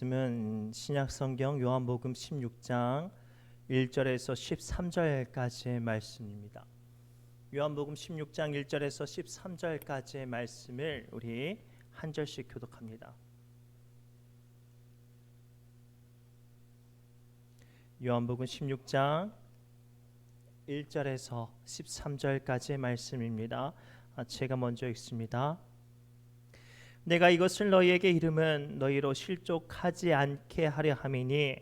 말씀은 신약성경 요한복음 16장 1절에서 13절까지의 말씀입니다. 요한복음 16장 1절에서 13절까지의 말씀을 우리 한 절씩 교독합니다. 요한복음 16장 1절에서 13절까지의 말씀입니다. 제가 먼저 읽습니다. 내가 이것을 너희에게 이름은 너희로 실족하지 않게 하려 함이니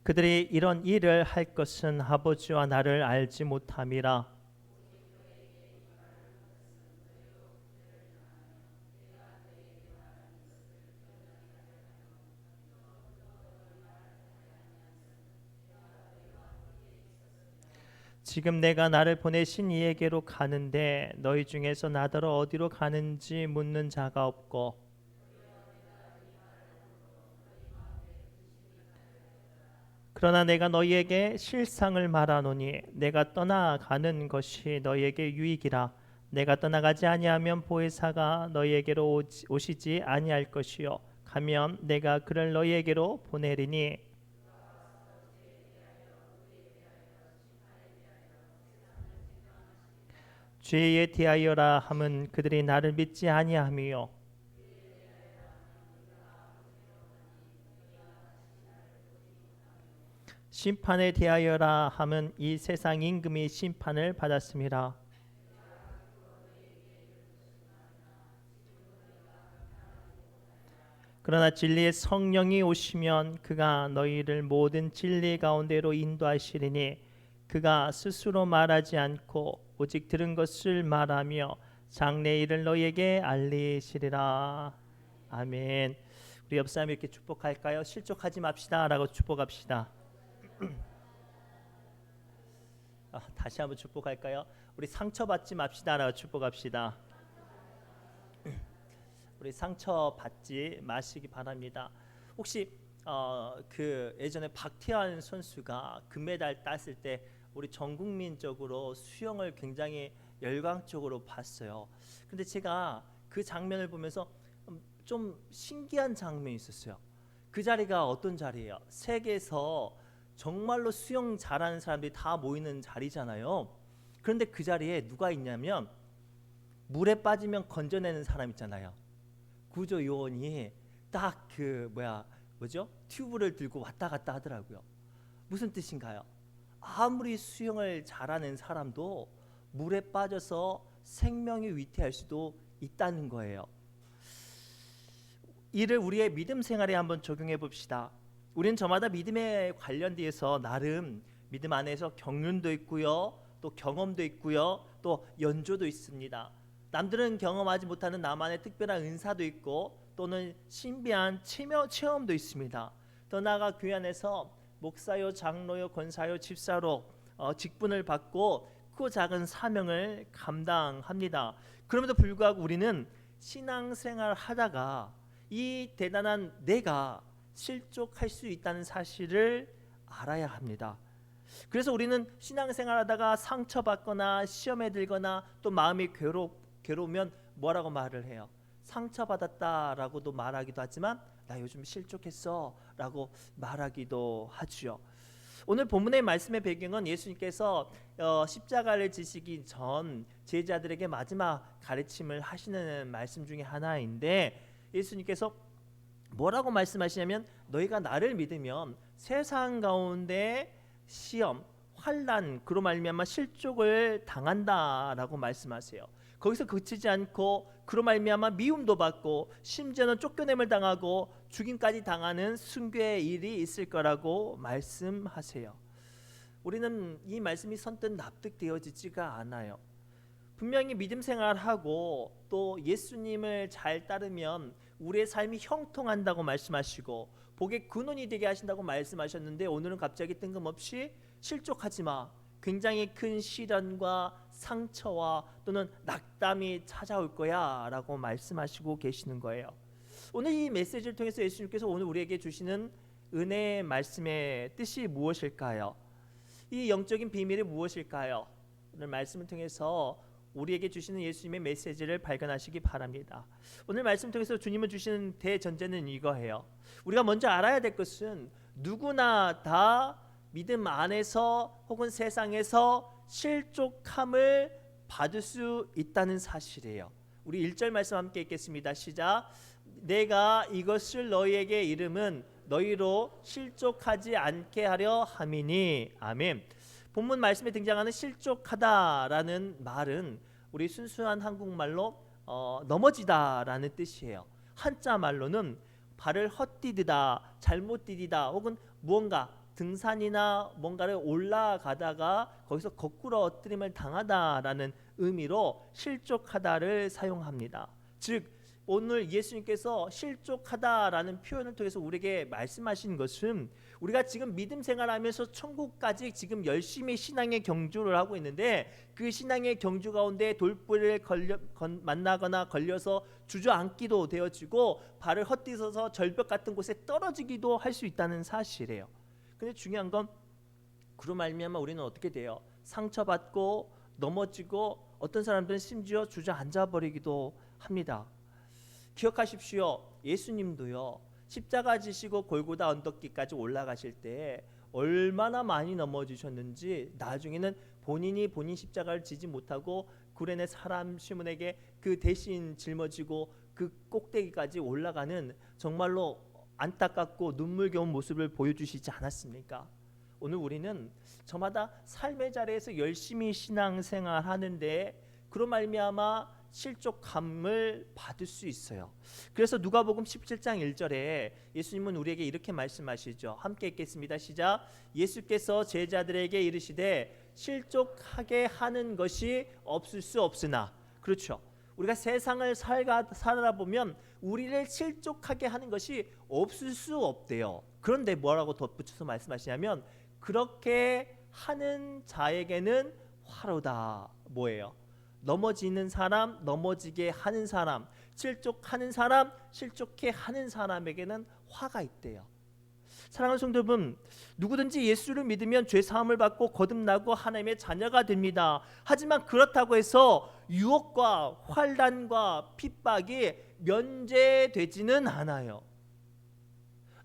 그들이 이런 일을 할 것은 아버지와 나를 알지 못함이라. 지금 내가 나를 보내신 이에게로 가는데 너희 중에서 나더러 어디로 가는지 묻는 자가 없고 그러나 내가 너희에게 실상을 말하노니 내가 떠나가는 것이 너희에게 유익이라. 내가 떠나가지 아니하면 보혜사가 너희에게로 오시지 아니할 것이요 가면 내가 그를 너희에게로 보내리니 죄에 대하여라 함은 그들이 나를 믿지 아니함이요 심판에 대하여라 함은 이 세상 임금이 심판을 받았음이라. 그러나 진리의 성령이 오시면 그가 너희를 모든 진리 가운데로 인도하시리니 그가 스스로 말하지 않고 오직 들은 것을 말하며 장래 일을 너희에게 알리시리라. 아멘. 우리 옆 사람 이렇게 축복할까요? 실족하지 맙시다라고 축복합시다. 다시 한번 축복할까요? 우리 상처받지 맙시다라고 축복합시다. 우리 상처 받지 마시기 바랍니다. 혹시 그 예전에 박태환 선수가 금메달 땄을 때 우리 전 국민적으로 수영을 굉장히 열광적으로 봤어요. 근데 제가 그 장면을 보면서 좀 신기한 장면이 있었어요. 그 자리가 어떤 자리예요? 세계에서 정말로 수영 잘하는 사람들이 다 모이는 자리잖아요. 그런데 그 자리에 누가 있냐면 물에 빠지면 건져내는 사람 있잖아요. 구조 요원이 딱 그 뭐죠? 튜브를 들고 왔다 갔다 하더라고요. 무슨 뜻인가요? 아무리 수영을 잘하는 사람도 물에 빠져서 생명이 위태할 수도 있다는 거예요. 이를 우리의 믿음 생활에 한번 적용해 봅시다. 우리는 저마다 믿음에 관련돼서 나름 믿음 안에서 경륜도 있고요, 또 경험도 있고요, 또 연조도 있습니다. 남들은 경험하지 못하는 나만의 특별한 은사도 있고 또는 신비한 체험도 있습니다. 더 나아가 교회 안에서 목사요, 장로요, 권사요, 집사로 직분을 받고 크고 작은 사명을 감당합니다. 그럼에도 불구하고 우리는 신앙생활 하다가 이 대단한 내가 실족할 수 있다는 사실을 알아야 합니다. 그래서 우리는 신앙생활 하다가 상처받거나 시험에 들거나 또 마음이 괴로우면 뭐라고 말을 해요? 상처받았다라고도 말하기도 하지만 나 요즘 실족했어 라고 말하기도 하죠. 오늘 본문의 말씀의 배경은 예수님께서 십자가를 지시기 전 제자들에게 마지막 가르침을 하시는 말씀 중에 하나인데 예수님께서 뭐라고 말씀하시냐면 너희가 나를 믿으면 세상 가운데 시험, 환난, 그로 말미암아 실족을 당한다라고 말씀하세요. 거기서 그치지 않고 그로 말미암아 미움도 받고 심지어는 쫓겨냄을 당하고 죽임까지 당하는 순교의 일이 있을 거라고 말씀하세요. 우리는 이 말씀이 선뜻 납득되어지지가 않아요. 분명히 믿음 생활하고 또 예수님을 잘 따르면 우리의 삶이 형통한다고 말씀하시고 복의 근원이 되게 하신다고 말씀하셨는데 오늘은 갑자기 뜬금없이 실족하지 마, 굉장히 큰 시련과 상처와 또는 낙담이 찾아올 거야 라고 말씀하시고 계시는 거예요. 오늘 이 메시지를 통해서 예수님께서 오늘 우리에게 주시는 은혜의 말씀의 뜻이 무엇일까요? 이 영적인 비밀이 무엇일까요? 오늘 말씀을 통해서 우리에게 주시는 예수님의 메시지를 발견하시기 바랍니다. 오늘 말씀 통해서 주님은 주시는 대전제는 이거예요. 우리가 먼저 알아야 될 것은 누구나 다 믿음 안에서 혹은 세상에서 실족함을 받을 수 있다는 사실이에요. 우리 1절 말씀 함께 읽겠습니다. 시작. 내가 이것을 너희에게 이름은 너희로 실족하지 않게 하려 함이니. 아멘. 본문 말씀에 등장하는 실족하다라는 말은 우리 순수한 한국말로 넘어지다라는 뜻이에요. 한자 말로는 발을 헛디디다, 잘못 디디다, 혹은 무언가 등산이나 뭔가를 올라가다가 거기서 거꾸로 엎드림을 당하다라는 의미로 실족하다를 사용합니다. 즉 오늘 예수님께서 실족하다라는 표현을 통해서 우리에게 말씀하신 것은 우리가 지금 믿음 생활하면서 천국까지 지금 열심히 신앙의 경주를 하고 있는데 그 신앙의 경주 가운데 돌부리를 만나거나 걸려서 주저앉기도 되어지고 발을 헛디뎌서 절벽 같은 곳에 떨어지기도 할 수 있다는 사실이에요. 근데 중요한 건 그로 말미암아 우리는 어떻게 돼요? 상처받고 넘어지고 어떤 사람들은 심지어 주저앉아 버리기도 합니다. 기억하십시오. 예수님도요. 십자가 지시고 골고다 언덕길까지 올라가실 때 얼마나 많이 넘어지셨는지 나중에는 본인이 본인 십자가를 지지 못하고 구레네 사람 시몬에게 그 대신 짊어지고 그 꼭대기까지 올라가는 정말로 안타깝고 눈물겨운 모습을 보여주시지 않았습니까? 오늘 우리는 저마다 삶의 자리에서 열심히 신앙생활 하는데 그로 말미암아 실족함을 받을 수 있어요. 그래서 누가복음 17장 1절에 예수님은 우리에게 이렇게 말씀하시죠. 함께 읽겠습니다. 시작. 예수께서 제자들에게 이르시되 실족하게 하는 것이 없을 수 없으나. 그렇죠. 우리가 세상을 살다 보면 우리를 실족하게 하는 것이 없을 수 없대요. 그런데 뭐라고 덧붙여서 말씀하시냐면 그렇게 하는 자에게는 화로다. 뭐예요? 넘어지는 사람, 넘어지게 하는 사람, 실족하는 사람, 실족해 하는 사람에게는 화가 있대요. 사랑하는 성도 여러분, 누구든지 예수를 믿으면 죄 사함을 받고 거듭나고 하나님의 자녀가 됩니다. 하지만 그렇다고 해서 유혹과 환난과 핍박이 면제되지는 않아요.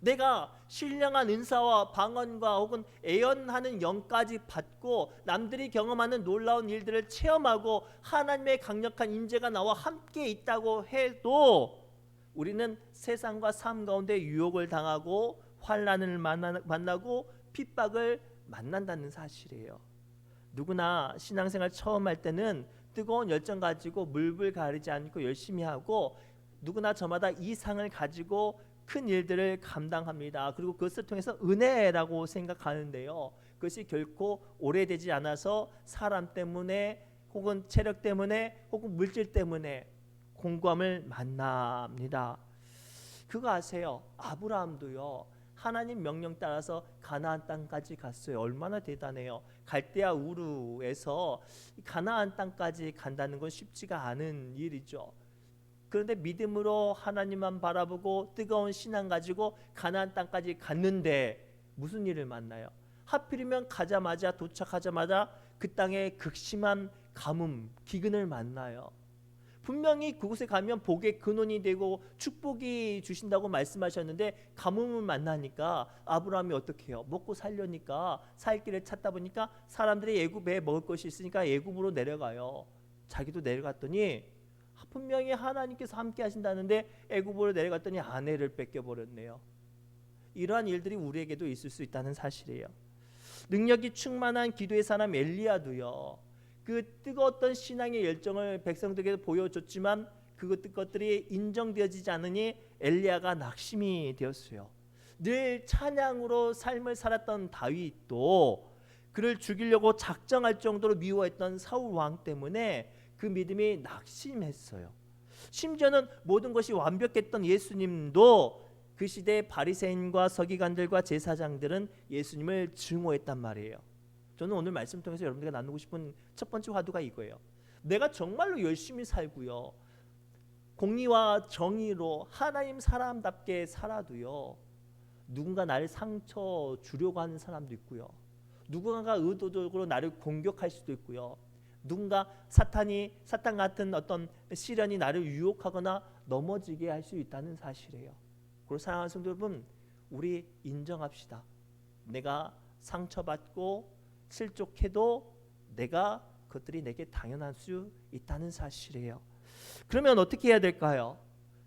내가 신령한 은사와 방언과 혹은 애연하는 영까지 받고 남들이 경험하는 놀라운 일들을 체험하고 하나님의 강력한 인재가 나와 함께 있다고 해도 우리는 세상과 삶 가운데 유혹을 당하고 환난을 만나고 핍박을 만난다는 사실이에요. 누구나 신앙생활 처음 할 때는 뜨거운 열정 가지고 물불 가리지 않고 열심히 하고 누구나 저마다 이상을 가지고 큰 일들을 감당합니다. 그리고 그것을 통해서 은혜라고 생각하는데요. 그것이 결코 오래되지 않아서 사람 때문에 혹은 체력 때문에 혹은 물질 때문에 공고함을 만납니다. 그거 아세요? 아브라함도요. 하나님 명령 따라서 가나안 땅까지 갔어요. 얼마나 대단해요. 갈대아 우르에서 가나안 땅까지 간다는 건 쉽지가 않은 일이죠. 그런데 믿음으로 하나님만 바라보고 뜨거운 신앙 가지고 가나안 땅까지 갔는데 무슨 일을 만나요? 하필이면 도착하자마자 그 땅에 극심한 가뭄, 기근을 만나요. 분명히 그곳에 가면 복의 근원이 되고 축복이 주신다고 말씀하셨는데 가뭄을 만나니까 아브라함이 어떻게 해요? 먹고 살려니까 살 길을 찾다 보니까 사람들이 애굽에 먹을 것이 있으니까 애굽으로 내려가요. 자기도 내려갔더니 분명히 하나님께서 함께 하신다는데 애굽으로 내려갔더니 아내를 뺏겨버렸네요. 이러한 일들이 우리에게도 있을 수 있다는 사실이에요. 능력이 충만한 기도의 사람 엘리야도요. 그 뜨거웠던 신앙의 열정을 백성들에게 보여줬지만 그것들이 인정되어지지 않으니 엘리야가 낙심이 되었어요. 늘 찬양으로 삶을 살았던 다윗도 그를 죽이려고 작정할 정도로 미워했던 사울 왕 때문에 그 믿음이 낙심했어요. 심지어는 모든 것이 완벽했던 예수님도 그 시대의 바리새인과 서기관들과 제사장들은 예수님을 증오했단 말이에요. 저는 오늘 말씀 통해서 여러분들과 나누고 싶은 첫 번째 화두가 이거예요. 내가 정말로 열심히 살고요. 공의와 정의로 하나님 사람답게 살아도요. 누군가 나를 상처 주려고 하는 사람도 있고요. 누군가가 의도적으로 나를 공격할 수도 있고요. 누군가 사탄 같은 어떤 시련이 나를 유혹하거나 넘어지게 할 수 있다는 사실이에요. 그리고 사랑하는 성도 여러분, 우리 인정합시다. 내가 상처받고 실족해도 내가 그것들이 내게 당연할 수 있다는 사실이에요. 그러면 어떻게 해야 될까요?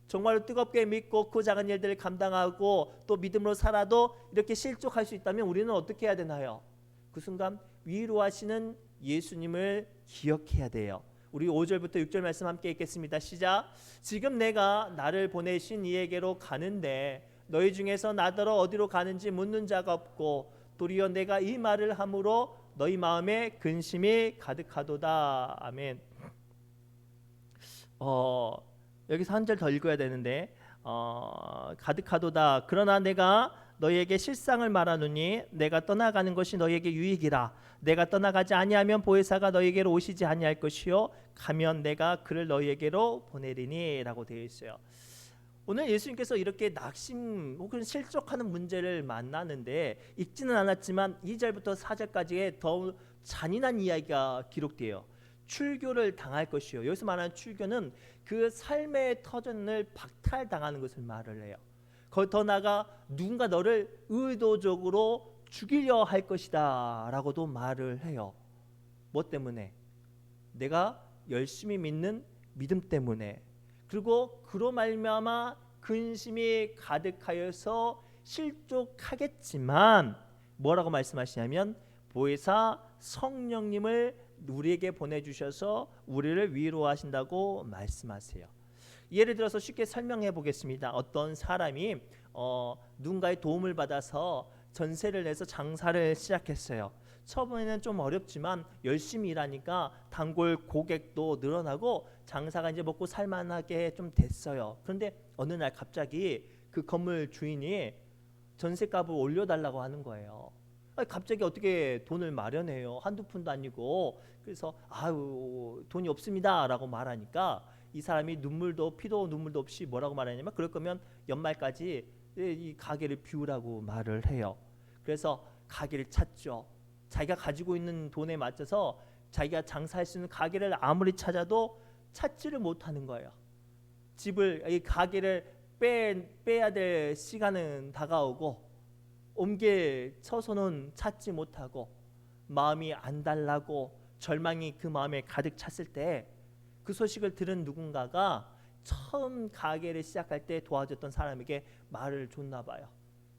정말로 뜨겁게 믿고 그 작은 일들을 감당하고 또 믿음으로 살아도 이렇게 실족할 수 있다면 우리는 어떻게 해야 되나요? 그 순간 위로하시는 예수님을 기억해야 돼요. 우리 5절부터 6절 말씀 함께 읽겠습니다. 시작. 지금 내가 나를 보내신 이에게로 가는데 너희 중에서 나더러 어디로 가는지 묻는 자가 없고 도리어 내가 이 말을 함으로 너희 마음에 근심이 가득하도다. 아멘. 여기서 한 절 더 읽어야 되는데 가득하도다. 그러나 내가 너희에게 실상을 말하노니 내가 떠나가는 것이 너희에게 유익이라. 내가 떠나가지 아니하면 보혜사가 너희에게로 오시지 아니할 것이요 가면 내가 그를 너희에게로 보내리니 라고 되어 있어요. 오늘 예수님께서 이렇게 낙심 혹은 실족하는 문제를 만나는데 읽지는 않았지만 2절부터 4절까지의 더 잔인한 이야기가 기록돼요. 출교를 당할 것이요. 여기서 말하는 출교는 그 삶의 터전을 박탈당하는 것을 말을 해요. 더 나아가 누군가 너를 의도적으로 죽이려 할 것이다 라고도 말을 해요. 뭐 때문에? 내가 열심히 믿는 믿음 때문에. 그리고 그로 말미암아 근심이 가득하여서 실족하겠지만 뭐라고 말씀하시냐면 보혜사 성령님을 우리에게 보내주셔서 우리를 위로하신다고 말씀하세요. 예를 들어서 쉽게 설명해 보겠습니다. 어떤 사람이 누군가의 도움을 받아서 전세를 내서 장사를 시작했어요. 처음에는 좀 어렵지만 열심히 일하니까 단골 고객도 늘어나고 장사가 이제 먹고 살만하게 좀 됐어요. 그런데 어느 날 갑자기 그 건물 주인이 전세값을 올려달라고 하는 거예요. 갑자기 어떻게 돈을 마련해요? 한두 푼도 아니고. 그래서 아유 돈이 없습니다 라고 말하니까 이 사람이 피도 눈물도 없이 뭐라고 말하냐면 그럴 거면 연말까지 이 가게를 비우라고 말을 해요. 그래서 가게를 찾죠. 자기가 가지고 있는 돈에 맞춰서 자기가 장사할 수 있는 가게를 아무리 찾아도 찾지를 못하는 거예요. 이 가게를 빼야 될 시간은 다가오고 옮겨서는 찾지 못하고 마음이 안달나고 절망이 그 마음에 가득 찼을 때 그 소식을 들은 누군가가 처음 가게를 시작할 때 도와줬던 사람에게 말을 줬나 봐요.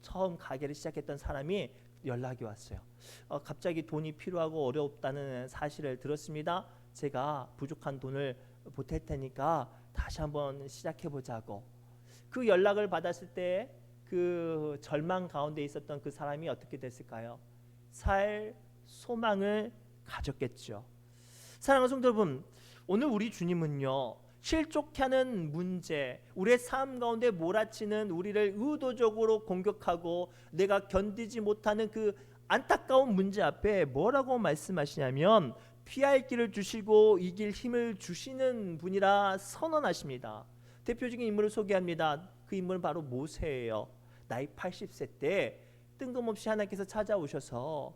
처음 가게를 시작했던 사람이 연락이 왔어요. 갑자기 돈이 필요하고 어렵다는 사실을 들었습니다. 제가 부족한 돈을 보탤 테니까 다시 한번 시작해 보자고. 그 연락을 받았을 때 그 절망 가운데 있었던 그 사람이 어떻게 됐을까요? 살 소망을 가졌겠죠. 사랑하는 성도 여러분, 오늘 우리 주님은요, 실족하는 문제, 우리의 삶 가운데 몰아치는 우리를 의도적으로 공격하고 내가 견디지 못하는 그 안타까운 문제 앞에 뭐라고 말씀하시냐면 피할 길을 주시고 이길 힘을 주시는 분이라 선언하십니다. 대표적인 인물을 소개합니다. 그 인물은 바로 모세예요. 나이 80세 때 뜬금없이 하나님께서 찾아오셔서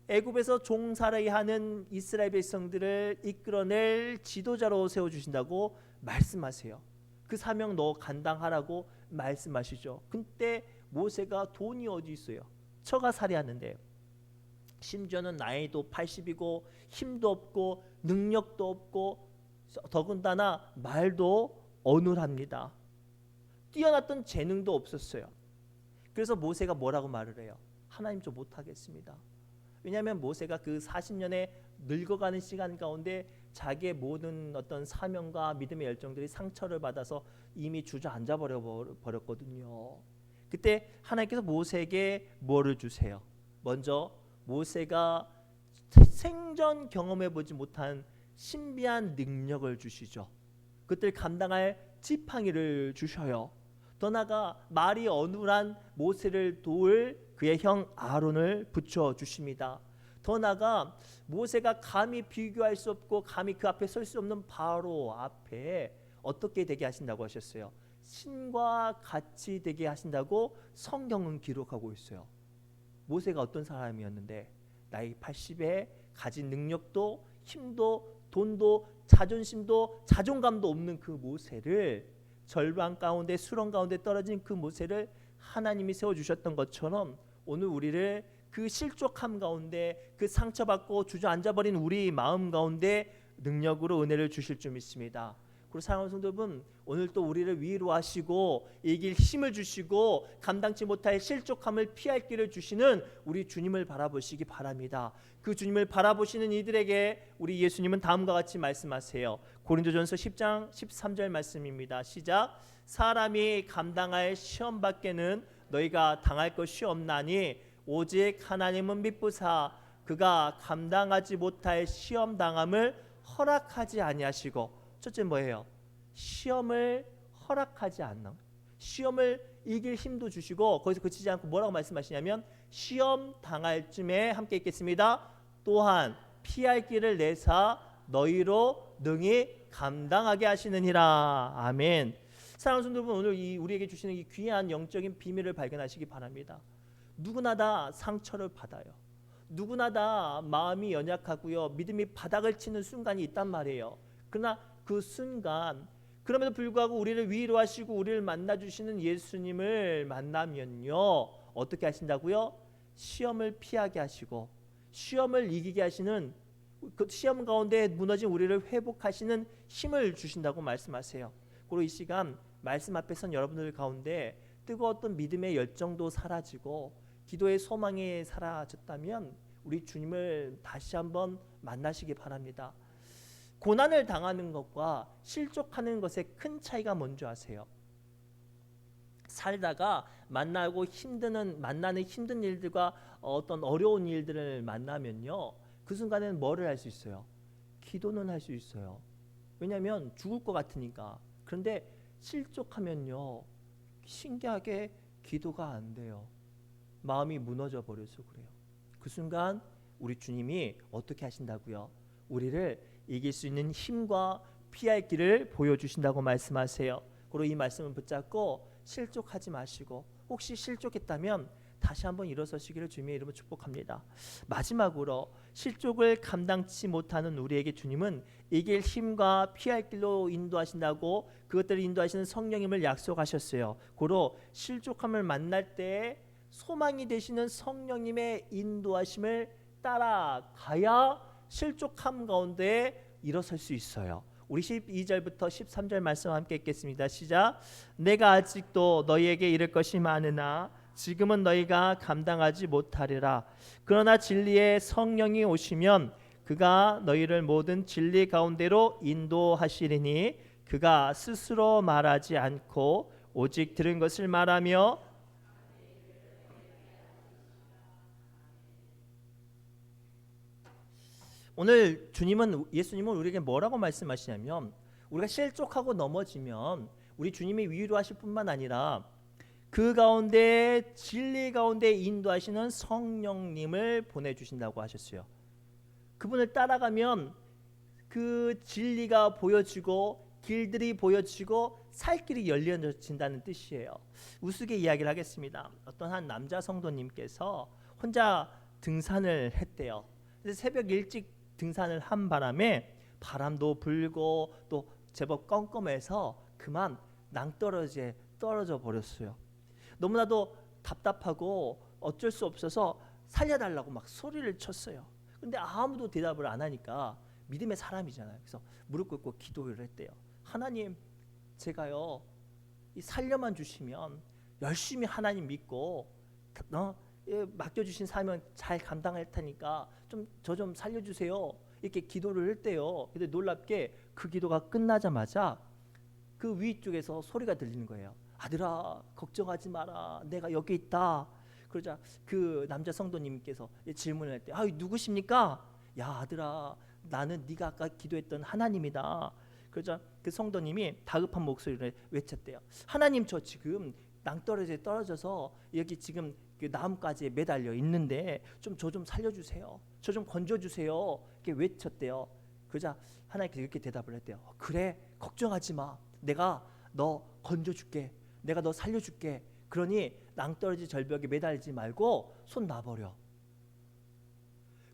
애굽에서 종살이 하는 이스라엘 백성들을 이끌어낼 지도자로 세워주신다고 말씀하세요. 그 사명 너 감당하라고 말씀하시죠. 그때 모세가 돈이 어디 있어요? 처가 살이하는데 심지어는 나이도 80이고 힘도 없고 능력도 없고 더군다나 말도 어눌합니다. 뛰어났던 재능도 없었어요. 그래서 모세가 뭐라고 말을 해요? 하나님 저 못하겠습니다. 왜냐하면 모세가 그 40년의 늙어가는 시간 가운데 자기의 모든 어떤 사명과 믿음의 열정들이 상처를 받아서 이미 주저앉아 버렸거든요. 그때 하나님께서 모세에게 뭐를 주세요? 먼저 모세가 생전 경험해보지 못한 신비한 능력을 주시죠. 그것들 감당할 지팡이를 주셔요. 더 나아가 말이 어눌한 모세를 도울 그의 형 아론을 붙여주십니다. 더 나아가 모세가 감히 비교할 수 없고 감히 그 앞에 설 수 없는 바로 앞에 어떻게 되게 하신다고 하셨어요? 신과 같이 되게 하신다고 성경은 기록하고 있어요. 모세가 어떤 사람이었는데 나이 80에 가진 능력도 힘도 돈도 자존심도 자존감도 없는 그 모세를, 절반 가운데 수렁 가운데 떨어진 그 모세를 하나님이 세워주셨던 것처럼 오늘 우리를 그 실족함 가운데, 그 상처받고 주저앉아버린 우리 마음 가운데 능력으로 은혜를 주실 줄 믿습니다. 그리고 사랑하는 성도 여러분, 오늘 또 우리를 위로하시고 이길 힘을 주시고 감당치 못할 실족함을 피할 길을 주시는 우리 주님을 바라보시기 바랍니다. 그 주님을 바라보시는 이들에게 우리 예수님은 다음과 같이 말씀하세요. 고린도전서 10장 13절 말씀입니다. 시작. 사람이 감당할 시험 밖에는 너희가 당할 것이 없나니 오직 하나님은 미쁘사 그가 감당하지 못할 시험 당함을 허락하지 아니하시고. 첫째 뭐예요? 시험을 허락하지 않는, 시험을 이길 힘도 주시고 거기서 그치지 않고 뭐라고 말씀하시냐면 시험 당할 쯤에 함께 읽겠습니다. 또한 피할 길을 내사 너희로 능히 감당하게 하시느니라. 아멘. 사랑하는 성도 여러분, 오늘 우리에게 주시는 이 귀한 영적인 비밀을 발견하시기 바랍니다. 누구나 다 상처를 받아요. 누구나 다 마음이 연약하고요, 믿음이 바닥을 치는 순간이 있단 말이에요. 그러나 그 순간, 그럼에도 불구하고 우리를 위로하시고 우리를 만나주시는 예수님을 만나면요 어떻게 하신다고요? 시험을 피하게 하시고 시험을 이기게 하시는, 그 시험 가운데 무너진 우리를 회복하시는 힘을 주신다고 말씀하세요. 그리고 이 시간 말씀 앞에 선 여러분들 가운데 뜨거웠던 믿음의 열정도 사라지고 기도의 소망이 사라졌다면 우리 주님을 다시 한번 만나시기 바랍니다. 고난을 당하는 것과 실족하는 것의 큰 차이가 뭔지 아세요? 살다가 만나는 힘든 일들과 어떤 어려운 일들을 만나면요 그 순간에는 뭐를 할 수 있어요? 기도는 할 수 있어요. 왜냐하면 죽을 것 같으니까. 그런데 실족하면요 신기하게 기도가 안 돼요. 마음이 무너져 버려서 그래요. 그 순간 우리 주님이 어떻게 하신다고요? 우리를 이길 수 있는 힘과 피할 길을 보여주신다고 말씀하세요. 그리고 이 말씀을 붙잡고 실족하지 마시고, 혹시 실족했다면 다시 한번 일어서시기를 주님의 이름으로 축복합니다. 마지막으로 실족을 감당치 못하는 우리에게 주님은 이길 힘과 피할 길로 인도하신다고, 그것들을 인도하시는 성령님을 약속하셨어요. 고로 실족함을 만날 때 소망이 되시는 성령님의 인도하심을 따라가야 실족함 가운데 일어설 수 있어요. 우리 12절부터 13절 말씀 함께 읽겠습니다. 시작. 내가 아직도 너희에게 이를 것이 많으나 지금은 너희가 감당하지 못하리라. 그러나 진리의 성령이 오시면 그가 너희를 모든 진리 가운데로 인도하시리니 그가 스스로 말하지 않고 오직 들은 것을 말하며. 오늘 예수님은 우리에게 뭐라고 말씀하시냐면, 우리가 실족하고 넘어지면 우리 주님이 위로하실 뿐만 아니라 그 가운데 진리 가운데 인도하시는 성령님을 보내주신다고 하셨어요. 그분을 따라가면 그 진리가 보여지고 길들이 보여지고 살 길이 열려진다는 뜻이에요. 우스개 이야기를 하겠습니다. 어떤 한 남자 성도님께서 혼자 등산을 했대요. 그래서 새벽 일찍 등산을 한 바람에 바람도 불고 또 제법 껌껌해서 그만 낭떠러지에 떨어져 버렸어요. 너무나도 답답하고 어쩔 수 없어서 살려달라고 막 소리를 쳤어요. 근데 아무도 대답을 안 하니까, 믿음의 사람이잖아요. 그래서 무릎 꿇고 기도를 했대요. 하나님, 제가요 이 살려만 주시면 열심히 하나님 믿고 맡겨주신 사명 잘 감당할 테니까 저 좀 살려주세요. 이렇게 기도를 했대요. 근데 놀랍게 그 기도가 끝나자마자 그 위쪽에서 소리가 들리는 거예요. 아들아, 걱정하지 마라. 내가 여기 있다. 그러자 그 남자 성도님께서 질문을 할 때, 누구십니까? 야, 아들아, 나는 네가 아까 기도했던 하나님이다. 그러자 그 성도님이 다급한 목소리로 외쳤대요. 하나님, 저 지금 낭떠러지에 떨어져서 여기 지금 그 나뭇가지에 매달려 있는데 저 좀 살려주세요. 저 좀 건져주세요. 이렇게 외쳤대요. 그러자 하나님께서 이렇게 대답을 했대요. 그래, 걱정하지 마. 내가 너 건져줄게. 내가 너 살려줄게. 그러니 낭떠러지 절벽에 매달리지 말고 손 놔버려.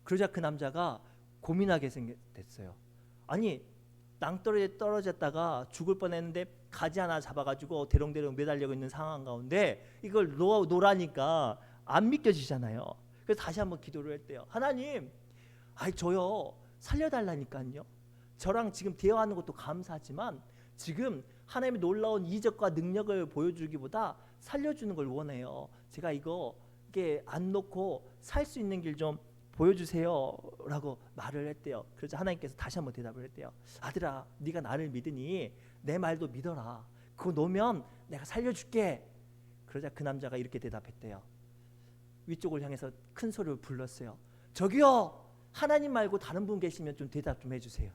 그러자 그 남자가 고민하게 됐어요. 아니, 낭떠러지에 떨어졌다가 죽을 뻔했는데 가지 하나 잡아가지고 대롱대롱 매달리고 있는 상황 가운데 이걸 놓으라니까 안 믿겨지잖아요. 그래서 다시 한번 기도를 했대요. 하나님, 아이 저요 살려달라니까요. 저랑 지금 대화하는 것도 감사하지만 지금 하나님의 놀라운 이적과 능력을 보여주기보다 살려주는 걸 원해요. 제가 이게 안 놓고 살 수 있는 길 좀 보여주세요 라고 말을 했대요. 그래서 하나님께서 다시 한번 대답을 했대요. 아들아, 네가 나를 믿으니 내 말도 믿어라. 그거 놓으면 내가 살려줄게. 그러자 그 남자가 이렇게 대답했대요. 위쪽을 향해서 큰 소리로 불렀어요. 저기요, 하나님 말고 다른 분 계시면 좀 대답 좀 해주세요.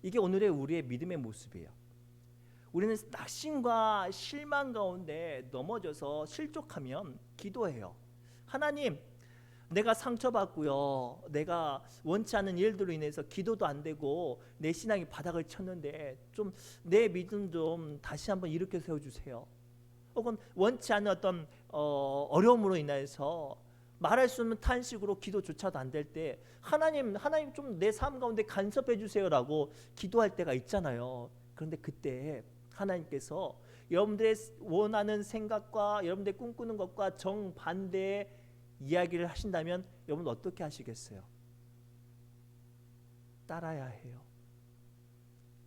이게 오늘의 우리의 믿음의 모습이에요. 우리는 낙심과 실망 가운데 넘어져서 실족하면 기도해요. 하나님, 내가 상처받고요, 내가 원치 않은 일들로 인해서 기도도 안 되고 내 신앙이 바닥을 쳤는데 좀 내 믿음 좀 다시 한번 일으켜 세워주세요. 혹은 원치 않은 어떤 어려움으로 인해서 말할 수 없는 탄식으로 기도조차도 안 될 때 하나님 좀 내 삶 가운데 간섭해 주세요라고 기도할 때가 있잖아요. 그런데 그때 하나님께서 여러분들의 원하는 생각과 여러분들의 꿈꾸는 것과 정반대의 이야기를 하신다면 여러분 어떻게 하시겠어요? 따라야 해요.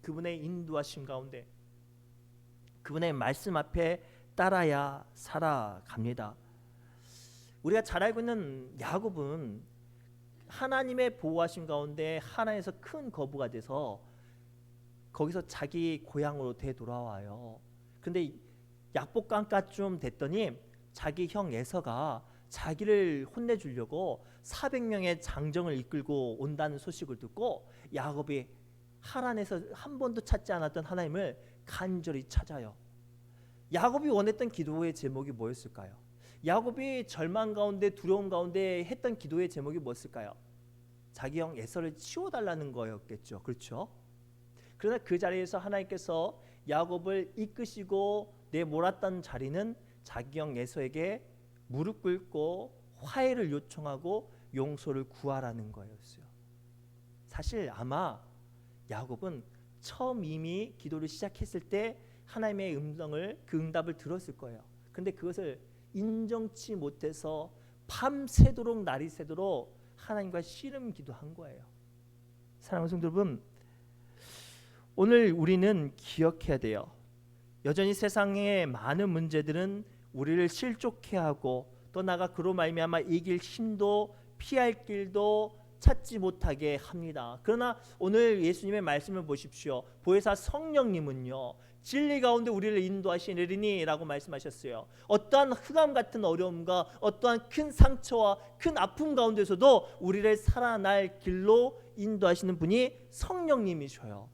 그분의 인도하심 가운데, 그분의 말씀 앞에 따라야 살아갑니다. 우리가 잘 알고 있는 야곱은 하나님의 보호하심 가운데 하나님에서 큰 거부가 돼서 거기서 자기 고향으로 되돌아와요. 근데 약복강가쯤 됐더니 자기 형 에서가 자기를 혼내주려고 400명의 장정을 이끌고 온다는 소식을 듣고 야곱이 하란에서 한 번도 찾지 않았던 하나님을 간절히 찾아요. 야곱이 원했던 기도의 제목이 뭐였을까요? 야곱이 절망 가운데 두려움 가운데 했던 기도의 제목이 뭐였을까요? 자기 형 에서를 치워달라는 거였겠죠. 그렇죠? 그러나 그 자리에서 하나님께서 야곱을 이끄시고 내몰았던 자리는 자기 형 에서에게 무릎 꿇고 화해를 요청하고 용서를 구하라는 거였어요. 사실 아마 야곱은 처음 이미 기도를 시작했을 때 하나님의 그 응답을 들었을 거예요. 그런데 그것을 인정치 못해서 밤새도록 날이 새도록 하나님과 씨름 기도한 거예요. 사랑하는 성도 여러분, 오늘 우리는 기억해야 돼요. 여전히 세상의 많은 문제들은 우리를 실족해 하고 또 나아가 그로 말미암아 이길 힘도 피할 길도 찾지 못하게 합니다. 그러나 오늘 예수님의 말씀을 보십시오. 보혜사 성령님은요, 진리 가운데 우리를 인도하시리니 라고 말씀하셨어요. 어떠한 흑암 같은 어려움과 어떠한 큰 상처와 큰 아픔 가운데서도 우리를 살아날 길로 인도하시는 분이 성령님이셔요.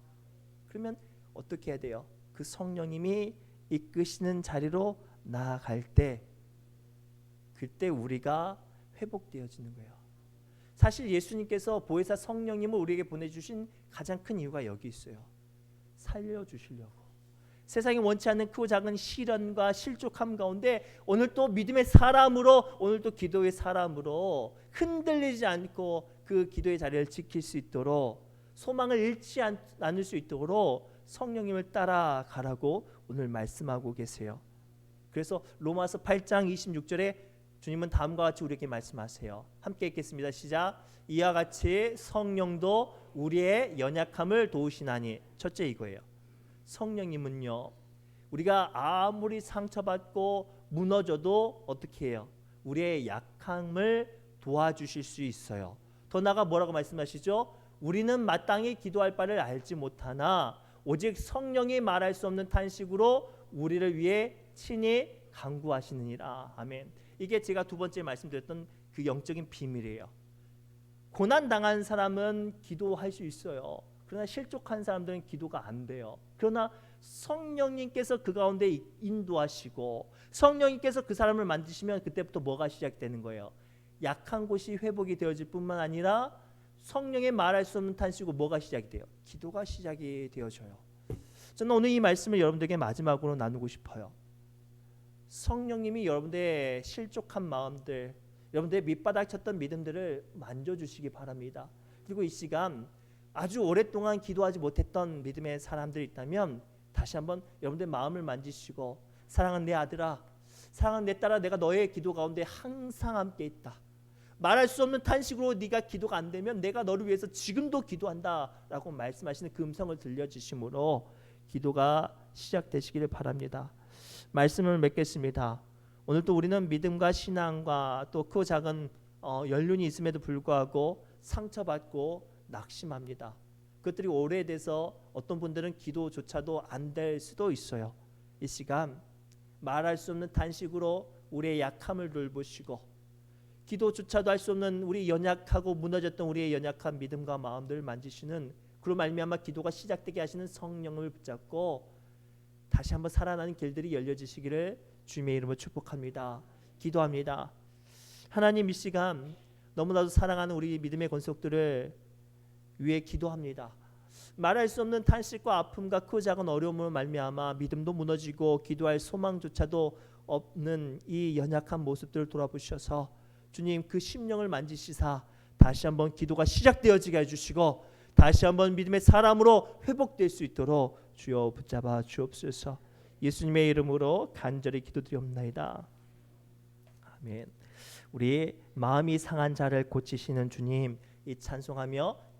그러면 어떻게 해야 돼요? 그 성령님이 이끄시는 자리로 나아갈 때 그때 우리가 회복되어지는 거예요. 사실 예수님께서 보혜사 성령님을 우리에게 보내주신 가장 큰 이유가 여기 있어요. 살려주시려고. 세상이 원치 않는 크고 작은 시련과 실족함 가운데 오늘 또 믿음의 사람으로, 오늘 또 기도의 사람으로 흔들리지 않고 그 기도의 자리를 지킬 수 있도록, 소망을 잃지 않을 수 있도록 성령님을 따라가라고 오늘 말씀하고 계세요. 그래서 로마서 8장 26절에 주님은 다음과 같이 우리에게 말씀하세요. 함께 읽겠습니다. 시작. 이와 같이 성령도 우리의 연약함을 도우시나니. 첫째 이거예요. 성령님은요, 우리가 아무리 상처받고 무너져도 어떻게 해요? 우리의 약함을 도와주실 수 있어요. 더 나아가 뭐라고 말씀하시죠? 우리는 마땅히 기도할 바를 알지 못하나 오직 성령이 말할 수 없는 탄식으로 우리를 위해 친히 간구하시느니라. 아멘. 이게 제가 두 번째 말씀드렸던 그 영적인 비밀이에요. 고난 당한 사람은 기도할 수 있어요. 그러나 실족한 사람들은 기도가 안 돼요. 그러나 성령님께서 그 가운데 인도하시고 성령님께서 그 사람을 만드시면 그때부터 뭐가 시작되는 거예요? 약한 곳이 회복이 되어질 뿐만 아니라 성령의 말할 수 없는 탄식으로 뭐가 시작이 돼요? 기도가 시작이 되어져요. 저는 오늘 이 말씀을 여러분들에게 마지막으로 나누고 싶어요. 성령님이 여러분들의 실족한 마음들, 여러분들의 밑바닥 쳤던 믿음들을 만져주시기 바랍니다. 그리고 이 시간 아주 오랫동안 기도하지 못했던 믿음의 사람들이 있다면 다시 한번 여러분들의 마음을 만지시고, 사랑하는 내 아들아, 사랑하는 내 딸아, 내가 너의 기도 가운데 항상 함께 있다. 말할 수 없는 탄식으로 네가 기도가 안 되면 내가 너를 위해서 지금도 기도한다라고 말씀하시는 그 음성을 들려주심으로 기도가 시작되시기를 바랍니다. 말씀을 맺겠습니다. 오늘 또 우리는 믿음과 신앙과 또 크고 작은 연륜이 있음에도 불구하고 상처받고 낙심합니다. 그것들이 오래돼서 어떤 분들은 기도조차도 안 될 수도 있어요. 이 시간 말할 수 없는 탄식으로 우리의 약함을 돌보시고, 기도조차도 할 수 없는 우리 연약하고 무너졌던 우리의 연약한 믿음과 마음들을 만지시는, 그로 말미암아 기도가 시작되게 하시는 성령을 붙잡고 다시 한번 살아나는 길들이 열려지시기를 주님의 이름으로 축복합니다. 기도합니다. 하나님, 이 시간 너무나도 사랑하는 우리 믿음의 권속들을 위해 기도합니다. 말할 수 없는 탄식과 아픔과 크고 작은 어려움을 말미암아 믿음도 무너지고 기도할 소망조차도 없는 이 연약한 모습들을 돌아보셔서 주님, 그 심령을 만지시사 다시 한번 기도가 시작되어지게 해주시고 다시 한번 믿음의 사람으로 회복될 수 있도록 주여 붙잡아 주옵소서. 예수님의 이름으로 간절히 기도드리옵나이다. 아멘. 우리 마음이 상한 자를 고치시는 주님, 이 찬송하며